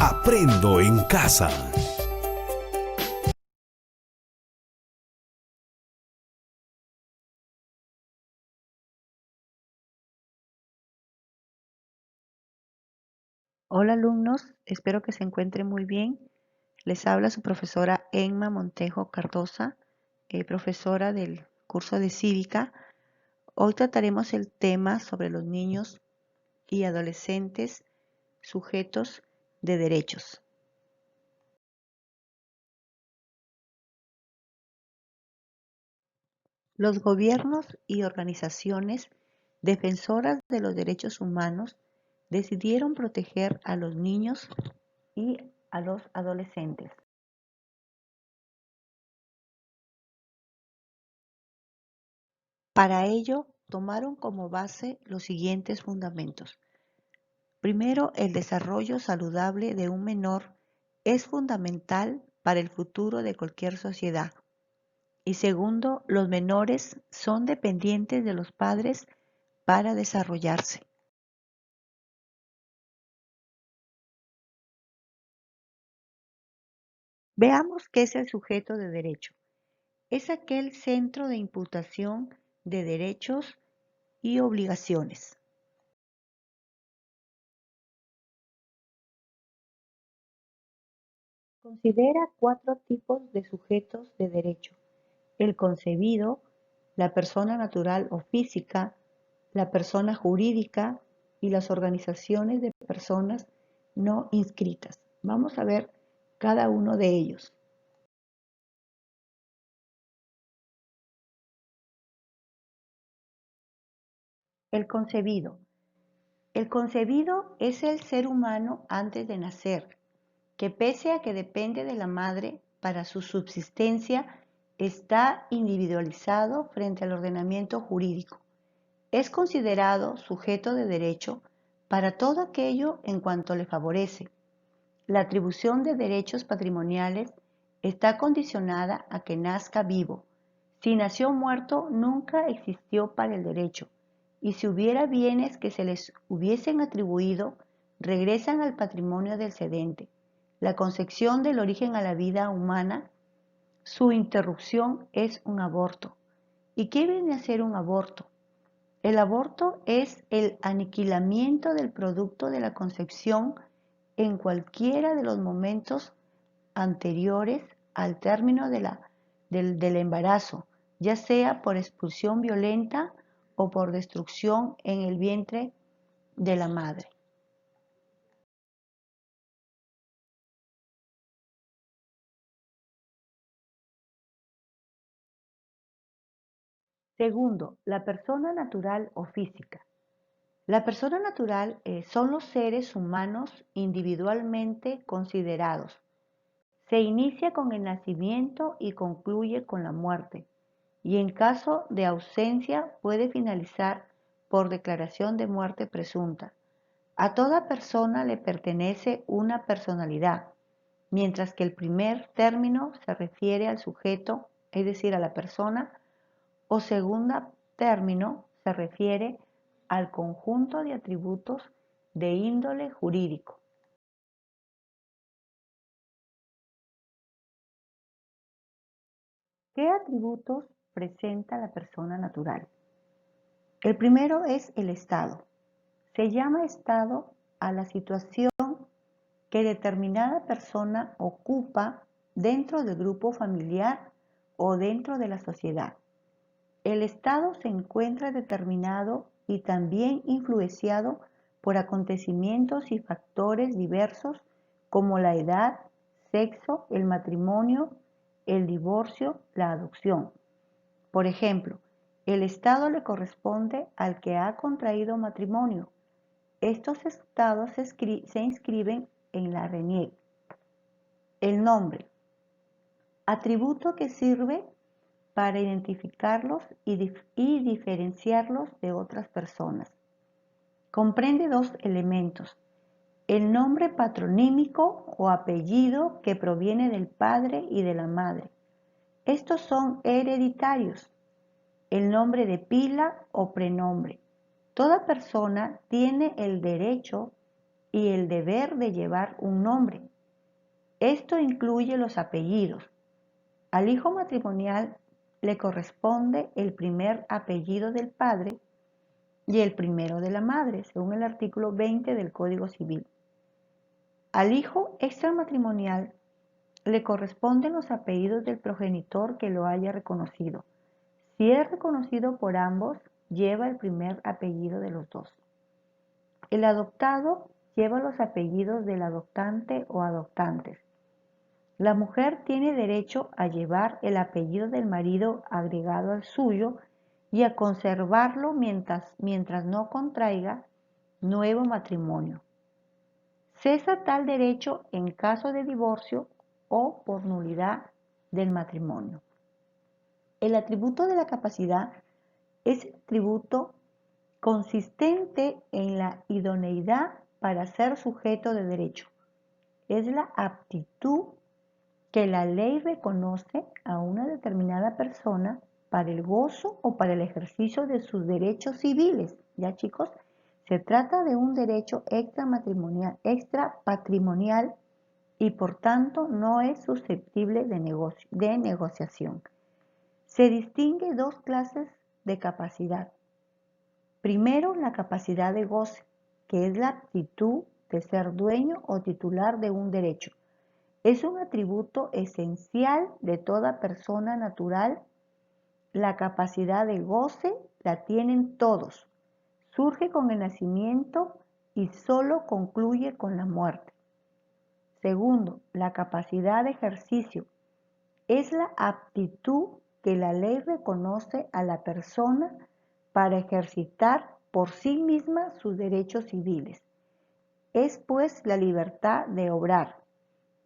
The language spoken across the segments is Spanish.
Aprendo en casa. Hola alumnos, espero que se encuentren muy bien. Les habla su profesora Emma Montejo Cardosa, profesora del curso de Cívica. Hoy trataremos el tema sobre los niños y adolescentes sujetos de derechos. Los gobiernos y organizaciones defensoras de los derechos humanos decidieron proteger a los niños y a los adolescentes. Para ello, tomaron como base los siguientes fundamentos. Primero, el desarrollo saludable de un menor es fundamental para el futuro de cualquier sociedad. Y segundo, los menores son dependientes de los padres para desarrollarse. Veamos qué es el sujeto de derecho. Es aquel centro de imputación de derechos y obligaciones. Considera cuatro tipos de sujetos de derecho: el concebido, la persona natural o física, la persona jurídica y las organizaciones de personas no inscritas. Vamos a ver cada uno de ellos. El concebido. El concebido es el ser humano antes de nacer, que pese a que depende de la madre para su subsistencia, está individualizado frente al ordenamiento jurídico. Es considerado sujeto de derecho para todo aquello en cuanto le favorece. La atribución de derechos patrimoniales está condicionada a que nazca vivo. Si nació muerto, nunca existió para el derecho, y si hubiera bienes que se les hubiesen atribuido, regresan al patrimonio del cedente. La concepción del origen a la vida humana, su interrupción es un aborto. ¿Y qué viene a ser un aborto? El aborto es el aniquilamiento del producto de la concepción en cualquiera de los momentos anteriores al término del embarazo, ya sea por expulsión violenta o por destrucción en el vientre de la madre. Segundo, la persona natural o física. La persona natural son los seres humanos individualmente considerados. Se inicia con el nacimiento y concluye con la muerte, y en caso de ausencia puede finalizar por declaración de muerte presunta. A toda persona le pertenece una personalidad, mientras que el primer término se refiere al sujeto, es decir, a la persona, o segundo término se refiere al conjunto de atributos de índole jurídico. ¿Qué atributos presenta la persona natural? El primero es el estado. Se llama estado a la situación que determinada persona ocupa dentro del grupo familiar o dentro de la sociedad. El estado se encuentra determinado y también influenciado por acontecimientos y factores diversos como la edad, sexo, el matrimonio, el divorcio, la adopción. Por ejemplo, el estado le corresponde al que ha contraído matrimonio. Estos estados se inscriben en la RENIEC. El nombre, atributo que sirve para identificarlos y diferenciarlos de otras personas. Comprende dos elementos: el nombre patronímico o apellido que proviene del padre y de la madre. Estos son hereditarios. El nombre de pila o prenombre. Toda persona tiene el derecho y el deber de llevar un nombre. Esto incluye los apellidos. Al hijo matrimonial le corresponde el primer apellido del padre y el primero de la madre, según el artículo 20 del Código Civil. Al hijo extramatrimonial le corresponden los apellidos del progenitor que lo haya reconocido. Si es reconocido por ambos, lleva el primer apellido de los dos. El adoptado lleva los apellidos del adoptante o adoptantes. La mujer tiene derecho a llevar el apellido del marido agregado al suyo y a conservarlo mientras no contraiga nuevo matrimonio. Cesa tal derecho en caso de divorcio o por nulidad del matrimonio. El atributo de la capacidad es el atributo consistente en la idoneidad para ser sujeto de derecho. Es la aptitud que la ley reconoce a una determinada persona para el gozo o para el ejercicio de sus derechos civiles. Ya chicos, se trata de un derecho extrapatrimonial y por tanto no es susceptible de negociación. Se distingue dos clases de capacidad. Primero, la capacidad de goce, que es la aptitud de ser dueño o titular de un derecho. Es un atributo esencial de toda persona natural. La capacidad de goce la tienen todos. Surge con el nacimiento y solo concluye con la muerte. Segundo, la capacidad de ejercicio. Es la aptitud que la ley reconoce a la persona para ejercitar por sí misma sus derechos civiles. Es pues la libertad de obrar.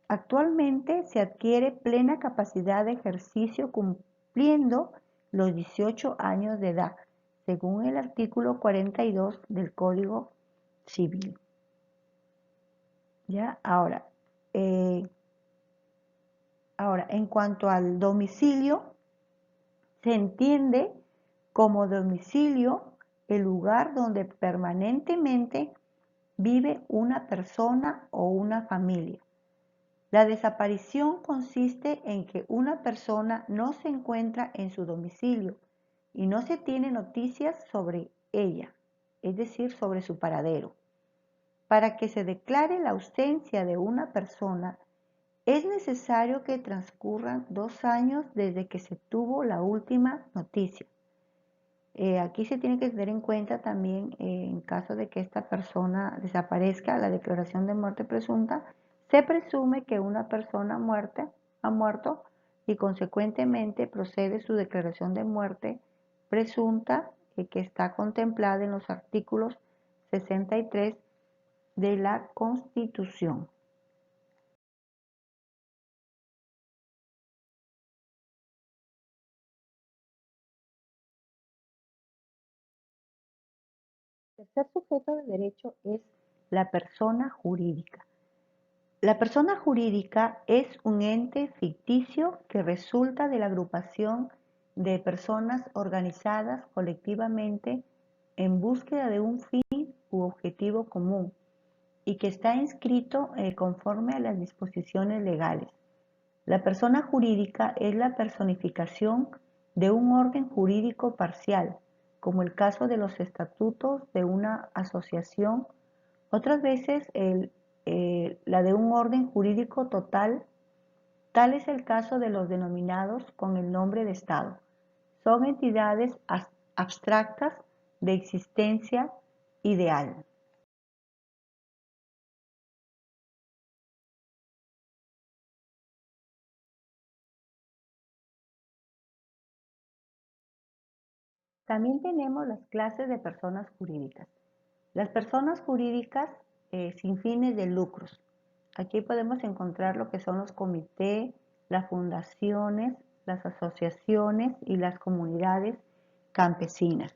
Actualmente se adquiere plena capacidad de ejercicio cumpliendo los 18 años de edad, según el artículo 42 del Código Civil. ¿Ya? Ahora, en cuanto al domicilio, se entiende como domicilio el lugar donde permanentemente vive una persona o una familia. La desaparición consiste en que una persona no se encuentra en su domicilio y no se tiene noticias sobre ella, es decir, sobre su paradero. Para que se declare la ausencia de una persona, es necesario que transcurran 2 años desde que se tuvo la última noticia. Aquí se tiene que tener en cuenta también, en caso de que esta persona desaparezca, la declaración de muerte presunta, se presume que una persona ha muerto y consecuentemente procede su declaración de muerte presunta, que está contemplada en los artículos 63 de la Constitución. El tercer sujeto de derecho es la persona jurídica. La persona jurídica es un ente ficticio que resulta de la agrupación de personas organizadas colectivamente en búsqueda de un fin u objetivo común y que está inscrito conforme a las disposiciones legales. La persona jurídica es la personificación de un orden jurídico parcial, como el caso de los estatutos de una asociación, otras veces la de un orden jurídico total. Tal es el caso de los denominados con el nombre de Estado. Son entidades abstractas de existencia ideal. También tenemos las clases de personas jurídicas. Las personas jurídicas sin fines de lucros. Aquí podemos encontrar lo que son los comités, las fundaciones, las asociaciones y las comunidades campesinas.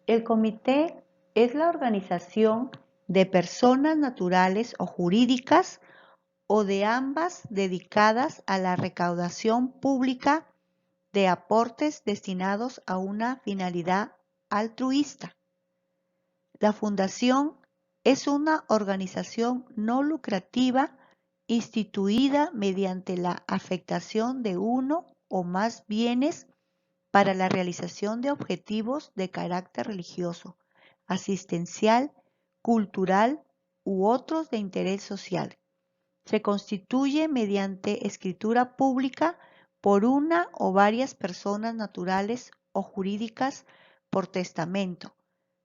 El comité es la organización de personas naturales o jurídicas o de ambas dedicadas a la recaudación pública de aportes destinados a una finalidad altruista. La fundación Es una organización no lucrativa instituida mediante la afectación de uno o más bienes para la realización de objetivos de carácter religioso, asistencial, cultural u otros de interés social. Se constituye mediante escritura pública por una o varias personas naturales o jurídicas por testamento.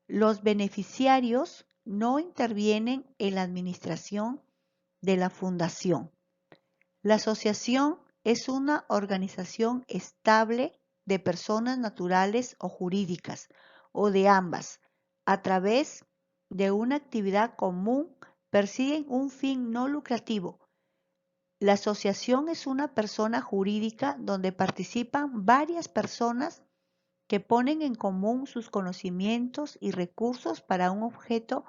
Los beneficiarios no intervienen en la administración de la fundación. La asociación es una organización estable de personas naturales o jurídicas, o de ambas. A través de una actividad común persiguen un fin no lucrativo. La asociación es una persona jurídica donde participan varias personas que ponen en común sus conocimientos y recursos para un objeto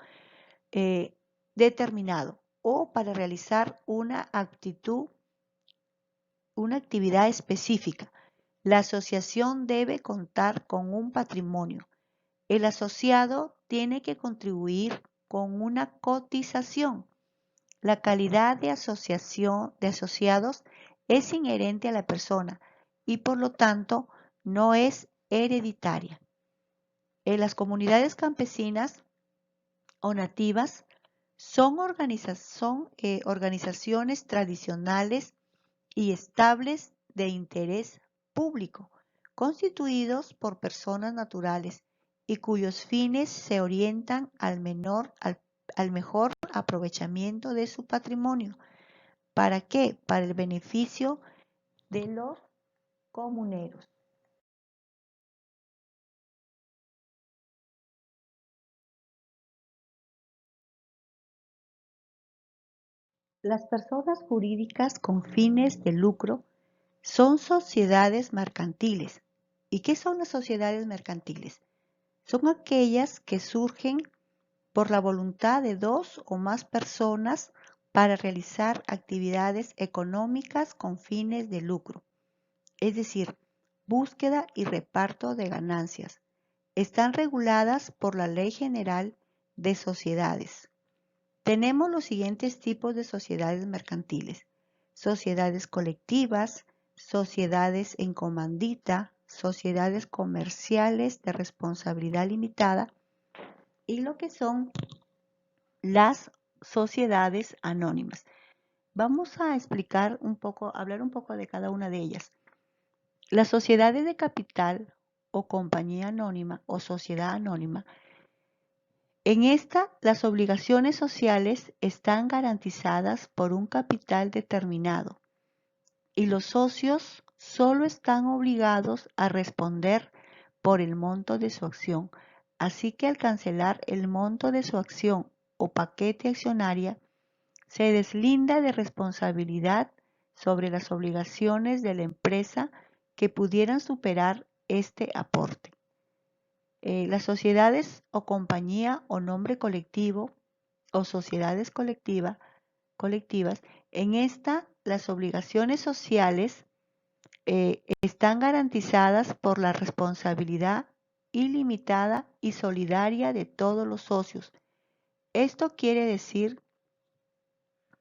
eh, determinado o para realizar una actividad específica. La asociación debe contar con un patrimonio. El asociado tiene que contribuir con una cotización. La calidad de asociados es inherente a la persona y por lo tanto no es hereditaria. En las comunidades campesinas o nativas son organizaciones tradicionales y estables de interés público, constituidos por personas naturales y cuyos fines se orientan al mejor aprovechamiento de su patrimonio. ¿Para qué? Para el beneficio de los comuneros. Las personas jurídicas con fines de lucro son sociedades mercantiles. ¿Y qué son las sociedades mercantiles? Son aquellas que surgen por la voluntad de dos o más personas para realizar actividades económicas con fines de lucro, es decir, búsqueda y reparto de ganancias. Están reguladas por la Ley General de Sociedades. Tenemos los siguientes tipos de sociedades mercantiles: sociedades colectivas, sociedades en comandita, sociedades comerciales de responsabilidad limitada y lo que son las sociedades anónimas. Vamos a explicar un poco, hablar un poco de cada una de ellas. Las sociedades de capital o compañía anónima o sociedad anónima, en esta las obligaciones sociales están garantizadas por un capital determinado y los socios solo están obligados a responder por el monto de su acción. Así que al cancelar el monto de su acción o paquete accionaria, se deslinda de responsabilidad sobre las obligaciones de la empresa que pudieran superar este aporte. Las sociedades o compañía o nombre colectivo o sociedades colectivas, en esta las obligaciones sociales están garantizadas por la responsabilidad ilimitada y solidaria de todos los socios. Esto quiere decir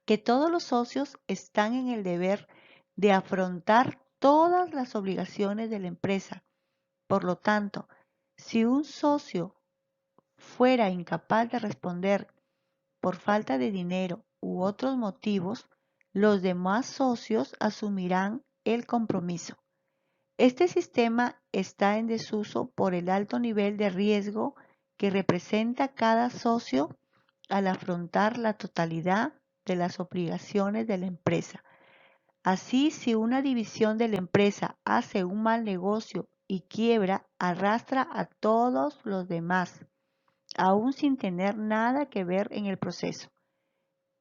que todos los socios están en el deber de afrontar todas las obligaciones de la empresa. Por lo tanto, si un socio fuera incapaz de responder por falta de dinero u otros motivos, los demás socios asumirán el compromiso. Este sistema está en desuso por el alto nivel de riesgo que representa cada socio al afrontar la totalidad de las obligaciones de la empresa. Así, si una división de la empresa hace un mal negocio y quiebra, arrastra a todos los demás, aún sin tener nada que ver en el proceso.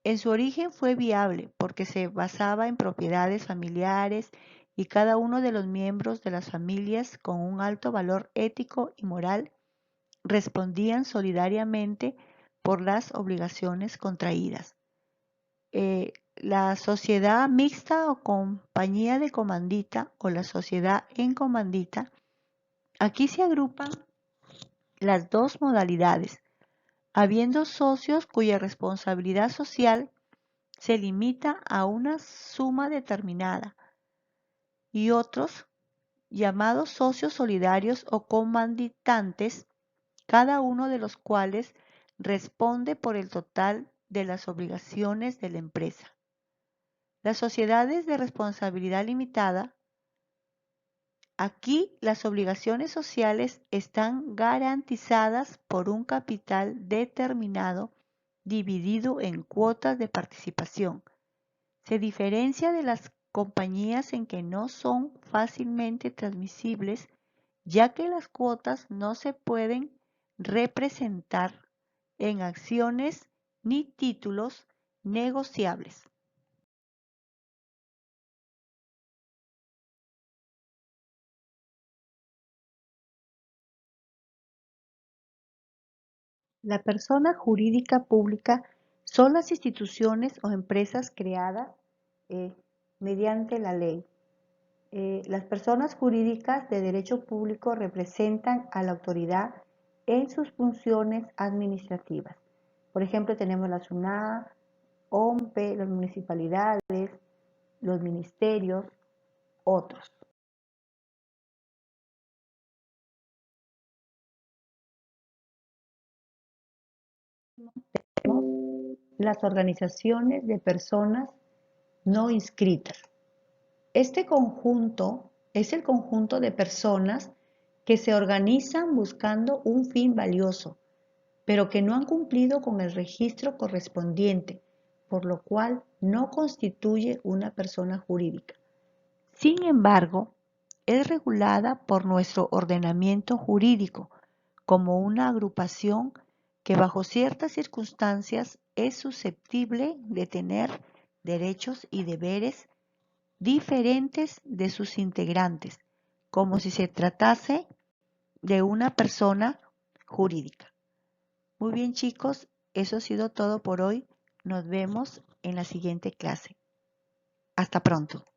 En su origen fue viable porque se basaba en propiedades familiares y cada uno de los miembros de las familias con un alto valor ético y moral respondían solidariamente por las obligaciones contraídas. La sociedad mixta o compañía de comandita o la sociedad en comandita, aquí se agrupan las dos modalidades. habiendo socios cuya responsabilidad social se limita a una suma determinada y otros llamados socios solidarios o comanditantes, cada uno de los cuales responde por el total de las obligaciones de la empresa. Las sociedades de responsabilidad limitada, aquí las obligaciones sociales están garantizadas por un capital determinado dividido en cuotas de participación. Se diferencia de las compañías en que no son fácilmente transmisibles, ya que las cuotas no se pueden representar en acciones ni títulos negociables. La persona jurídica pública son las instituciones o empresas creadas eh, mediante la ley. Las personas jurídicas de derecho público representan a la autoridad en sus funciones administrativas. Por ejemplo, tenemos la SUNAT, OMPE, las municipalidades, los ministerios, otros. Las organizaciones de personas no inscritas. Este conjunto es el conjunto de personas que se organizan buscando un fin valioso, pero que no han cumplido con el registro correspondiente, por lo cual no constituye una persona jurídica. Sin embargo, es regulada por nuestro ordenamiento jurídico como una agrupación que bajo ciertas circunstancias es susceptible de tener derechos y deberes diferentes de sus integrantes, como si se tratase de una persona jurídica. Muy bien, chicos, eso ha sido todo por hoy. Nos vemos en la siguiente clase. Hasta pronto.